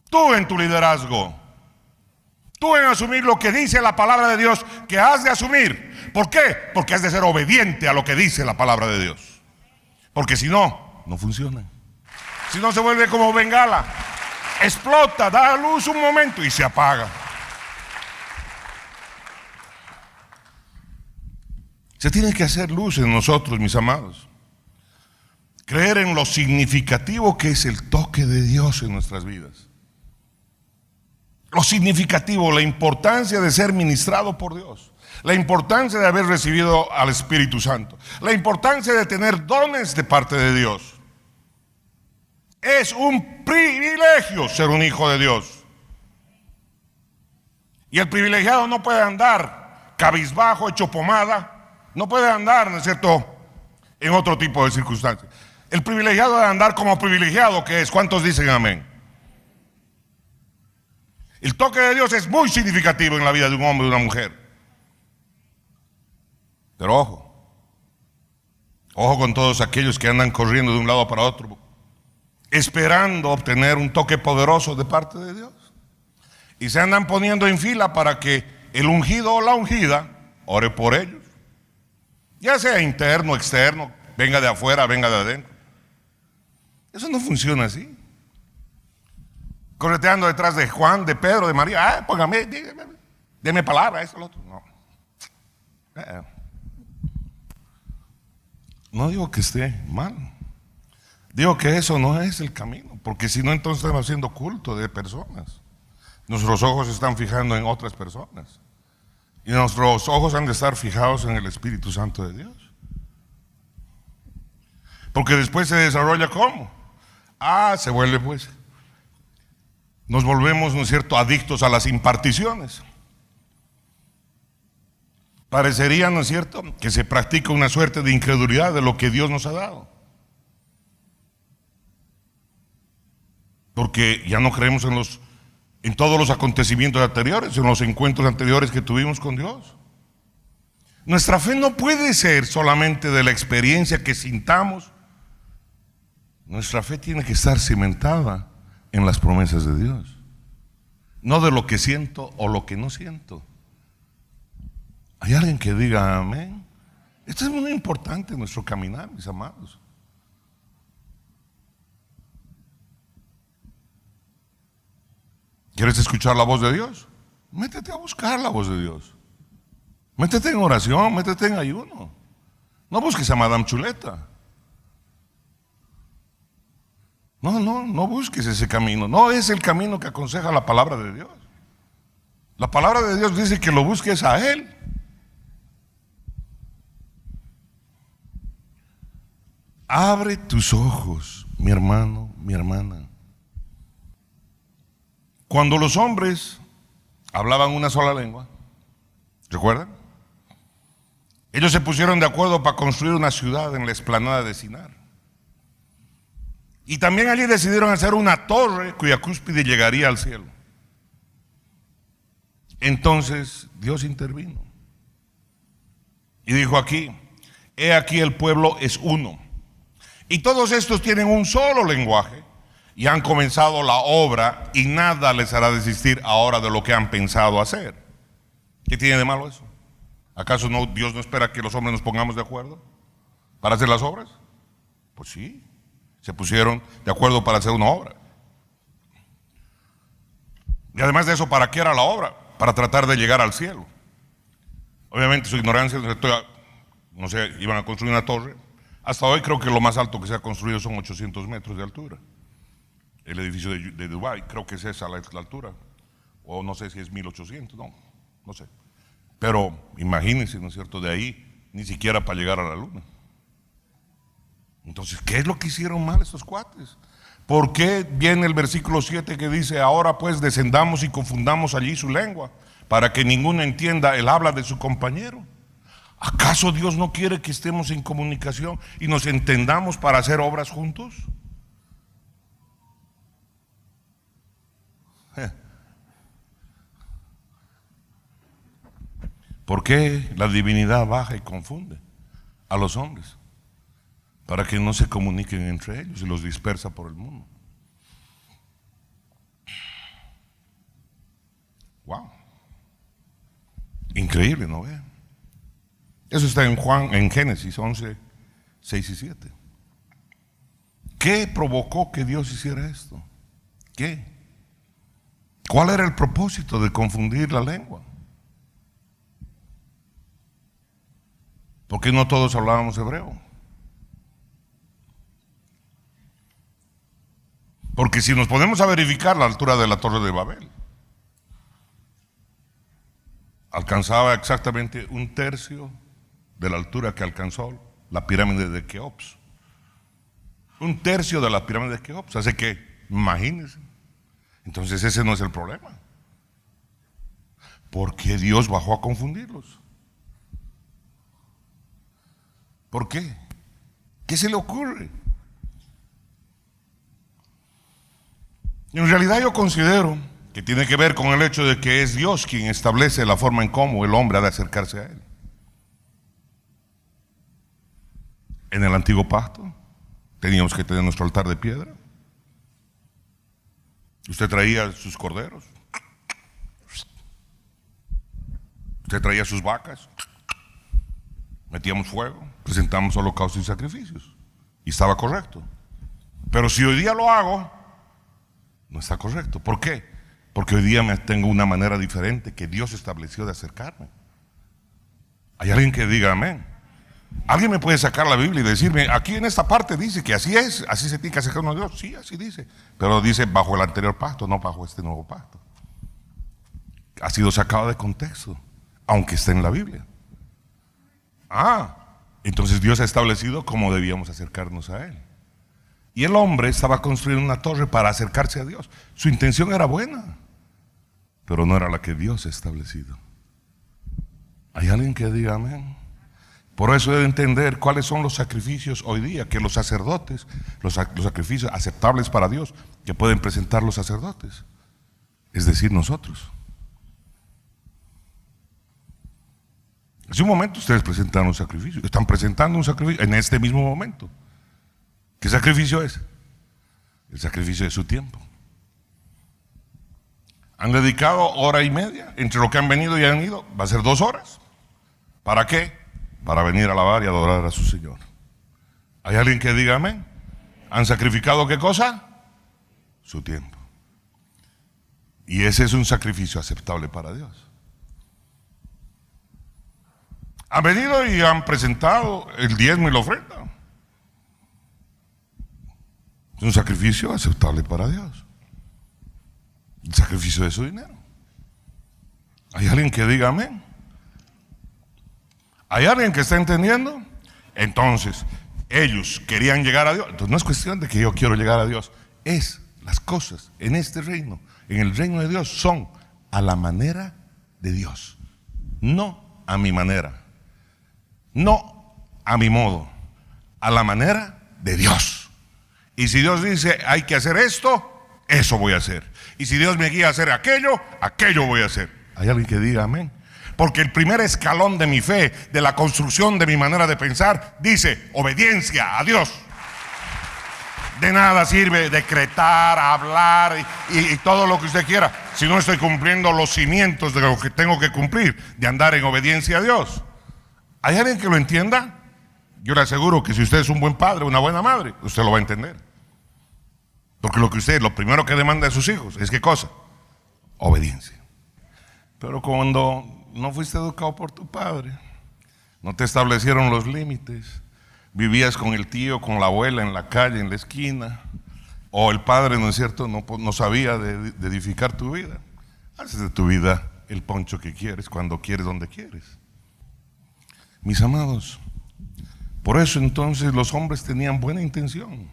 Tú en tu liderazgo. Tú en asumir lo que dice la palabra de Dios que has de asumir ¿Por qué? Porque has de ser obediente a lo que dice la palabra de Dios. Porque si no, no funciona. Si no, se vuelve como bengala. Explota, da luz un momento y se apaga. Se tiene que hacer luz en nosotros, mis amados. Creer en lo significativo que es el toque de Dios en nuestras vidas. Lo significativo, la importancia de ser ministrado por Dios. La importancia de haber recibido al Espíritu Santo. La importancia de tener dones de parte de Dios. Es un privilegio ser un hijo de Dios. Y el privilegiado no puede andar cabizbajo, hecho pomada. No puede andar, ¿no es cierto?, en otro tipo de circunstancias. El privilegiado debe andar como privilegiado que es. ¿Cuántos dicen amén? El toque de Dios es muy significativo en la vida de un hombre y de una mujer. Pero ojo con todos aquellos que andan corriendo de un lado para otro, esperando obtener un toque poderoso de parte de Dios. Y se andan poniendo en fila para que el ungido o la ungida ore por ellos. Ya sea interno, externo, venga de afuera, venga de adentro. Eso no funciona así. Correteando detrás de Juan, de Pedro, de María. Póngame, deme palabra, eso, lo otro. No. No digo que esté mal. Digo que eso no es el camino. Porque si no, entonces estamos haciendo culto de personas. Nuestros ojos se están fijando en otras personas. Y nuestros ojos han de estar fijados en el Espíritu Santo de Dios. Porque después se desarrolla ¿cómo? Se vuelve pues. Nos volvemos, ¿no es cierto?, adictos a las imparticiones. Parecería, ¿no es cierto?, que se practica una suerte de incredulidad de lo que Dios nos ha dado. Porque ya no creemos en todos los acontecimientos anteriores, en los encuentros anteriores que tuvimos con Dios. Nuestra fe no puede ser solamente de la experiencia que sintamos. Nuestra fe tiene que estar cimentada en las promesas de Dios, no de lo que siento o lo que no siento. ¿Hay alguien que diga amén? Esto es muy importante en nuestro caminar, mis amados. ¿Quieres escuchar la voz de Dios? Métete a buscar la voz de Dios. Métete en oración, métete en ayuno. No busques a Madame Chuleta. No busques ese camino. No es el camino que aconseja la palabra de Dios. La palabra de Dios dice que lo busques a Él. Abre tus ojos, mi hermano, mi hermana. Cuando los hombres hablaban una sola lengua, ¿recuerdan? Ellos se pusieron de acuerdo para construir una ciudad en la explanada de Sinar. Y también allí decidieron hacer una torre cuya cúspide llegaría al cielo. Entonces Dios intervino y dijo he aquí el pueblo es uno. Y todos estos tienen un solo lenguaje y han comenzado la obra y nada les hará desistir ahora de lo que han pensado hacer. ¿Qué tiene de malo eso? ¿Acaso Dios no espera que los hombres nos pongamos de acuerdo para hacer las obras? Pues sí, se pusieron de acuerdo para hacer una obra. Y además de eso, ¿para qué era la obra? Para tratar de llegar al cielo. Obviamente su ignorancia, no sé, iban a construir una torre. Hasta hoy creo que lo más alto que se ha construido son 800 metros de altura. El edificio de Dubái, creo que es esa la altura. O no sé si es 1800, no sé. Pero imagínense, ¿no es cierto?, de ahí ni siquiera para llegar a la luna. Entonces, ¿qué es lo que hicieron mal estos cuates? ¿Por qué viene el versículo 7 que dice, ahora pues descendamos y confundamos allí su lengua, para que ninguno entienda el habla de su compañero? ¿Acaso Dios no quiere que estemos en comunicación y nos entendamos para hacer obras juntos? ¿Por qué la divinidad baja y confunde a los hombres? Para que no se comuniquen entre ellos y los dispersa por el mundo. Wow. Increíble, ¿no vean? Eso está en Génesis 11, 6 y 7. ¿Qué provocó que Dios hiciera esto? ¿Qué? ¿Cuál era el propósito de confundir la lengua? ¿Por qué no todos hablábamos hebreo? Porque si nos ponemos a verificar la altura de la Torre de Babel, alcanzaba exactamente un tercio de la altura que alcanzó la pirámide de Keops. Un tercio de la pirámide de Keops. Así que, imagínense. Entonces ese no es el problema. ¿Por qué Dios bajó a confundirlos? ¿Por qué? ¿Qué se le ocurre? En realidad yo considero que tiene que ver con el hecho de que es Dios quien establece la forma en cómo el hombre ha de acercarse a Él. En el antiguo pacto teníamos que tener nuestro altar de piedra. Usted traía sus corderos, usted traía sus vacas, metíamos fuego, presentamos holocaustos y sacrificios, y estaba correcto. Pero si hoy día lo hago, no está correcto. ¿Por qué? Porque hoy día tengo una manera diferente que Dios estableció de acercarme. ¿Hay alguien que diga amén? ¿Alguien me puede sacar la Biblia y decirme, aquí en esta parte dice que así es, así se tiene que acercar uno a Dios? Sí, así dice, pero dice bajo el anterior pacto, no bajo este nuevo pacto. Ha sido sacado de contexto, aunque está en la Biblia. Entonces Dios ha establecido cómo debíamos acercarnos a Él. Y el hombre estaba construyendo una torre para acercarse a Dios. Su intención era buena, pero no era la que Dios ha establecido. ¿Hay alguien que diga amén? Por eso debe entender cuáles son los sacrificios hoy día que los sacerdotes, los sacrificios aceptables para Dios que pueden presentar los sacerdotes, es decir, nosotros. Hace un momento ustedes presentaron un sacrificio, están presentando un sacrificio en este mismo momento. ¿Qué sacrificio es? El sacrificio de su tiempo. Han dedicado hora y media entre lo que han venido y han ido, va a ser 2 horas. ¿Para qué? Para venir a alabar y adorar a su Señor. ¿Hay alguien que diga amén? ¿Han sacrificado qué cosa? Su tiempo. Y ese es un sacrificio aceptable para Dios. Han venido y han presentado el diezmo y la ofrenda. Es un sacrificio aceptable para Dios. El sacrificio de su dinero. ¿Hay alguien que diga amén? ¿Hay alguien que está entendiendo? Entonces, ellos querían llegar a Dios. Entonces no es cuestión de que yo quiero llegar a Dios. Es las cosas en este reino, en el reino de Dios, son a la manera de Dios. No a mi manera. No a mi modo. A la manera de Dios. Y si Dios dice hay que hacer esto, eso voy a hacer. Y si Dios me guía a hacer aquello, aquello voy a hacer. ¿Hay alguien que diga amén? Porque el primer escalón de mi fe, de la construcción de mi manera de pensar, dice obediencia a Dios. De nada sirve decretar, hablar y todo lo que usted quiera si no estoy cumpliendo los cimientos de lo que tengo que cumplir, de andar en obediencia a Dios. ¿Hay alguien que lo entienda? Yo le aseguro que si usted es un buen padre, una buena madre, usted lo va a entender. Porque lo primero que demanda de sus hijos es ¿qué cosa? Obediencia. Pero cuando no fuiste educado por tu padre, no te establecieron los límites, vivías con el tío, con la abuela en la calle, en la esquina, o el padre, ¿no es cierto?, no sabía de edificar tu vida. Haces de tu vida el poncho que quieres, cuando quieres, donde quieres. Mis amados, por eso entonces los hombres tenían buena intención.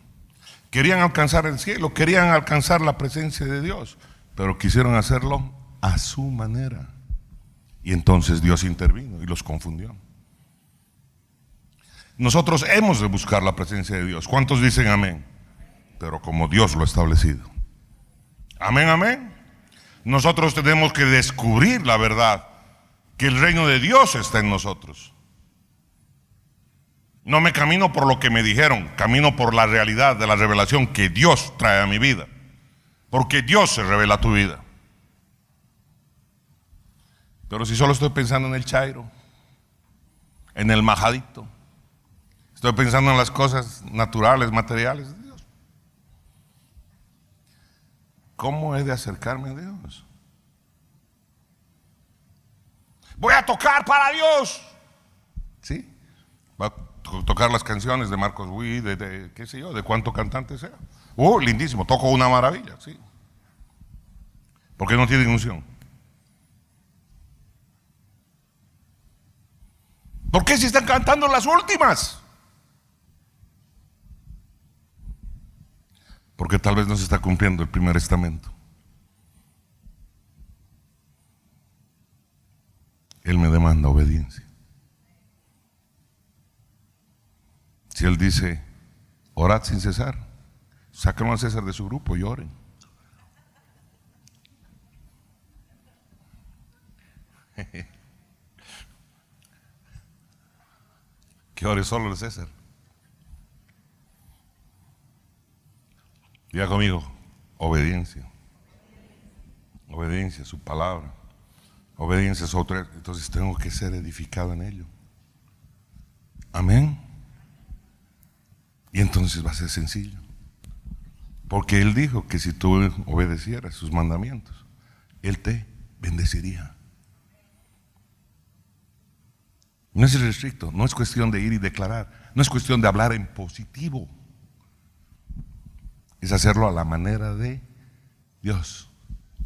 Querían alcanzar el cielo, querían alcanzar la presencia de Dios, pero quisieron hacerlo a su manera. Y entonces Dios intervino y los confundió. Nosotros hemos de buscar la presencia de Dios. ¿Cuántos dicen amén? Pero como Dios lo ha establecido. Amén, amén. Nosotros tenemos que descubrir la verdad, que el reino de Dios está en nosotros. No me camino por lo que me dijeron, camino por la realidad de la revelación que Dios trae a mi vida. Porque Dios se revela a tu vida. Pero si solo estoy pensando en el chairo, en el majadito. Estoy pensando en las cosas naturales, materiales de Dios. ¿Cómo he de acercarme a Dios? Voy a tocar para Dios. ¿Sí? Va a tocar las canciones de Marcos Witt, de qué sé yo, de cuánto cantante sea. Lindísimo, toco una maravilla, sí. Porque no tienen unción. ¿Por qué si están cantando las últimas? Porque tal vez no se está cumpliendo el primer estamento. Él me demanda obediencia. Si Él dice, orad sin cesar, sáquenlo a César de su grupo y oren. Que ore solo el César. Diga conmigo, obediencia. Obediencia a su palabra. Obediencia a su autoridad. Entonces tengo que ser edificado en ello. Amén. Y entonces va a ser sencillo. Porque Él dijo que si tú obedecieras sus mandamientos, Él te bendeciría. No es restricto, no es cuestión de ir y declarar, no es cuestión de hablar en positivo. Es hacerlo a la manera de Dios.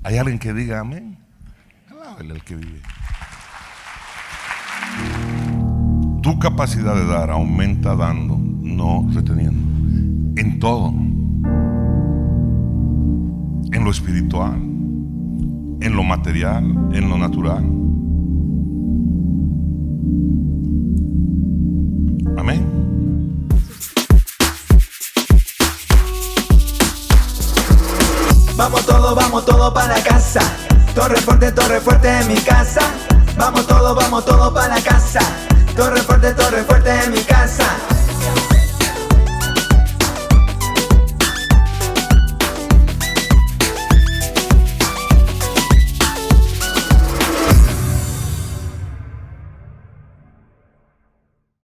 ¿Hay alguien que diga amén? Alábele al que vive. Tu capacidad de dar aumenta dando, no reteniendo. En todo. En lo espiritual, en lo material, en lo natural. Amén. Vamos todo para casa. Torre fuerte en mi casa. Vamos todo para casa. Torre fuerte en mi casa.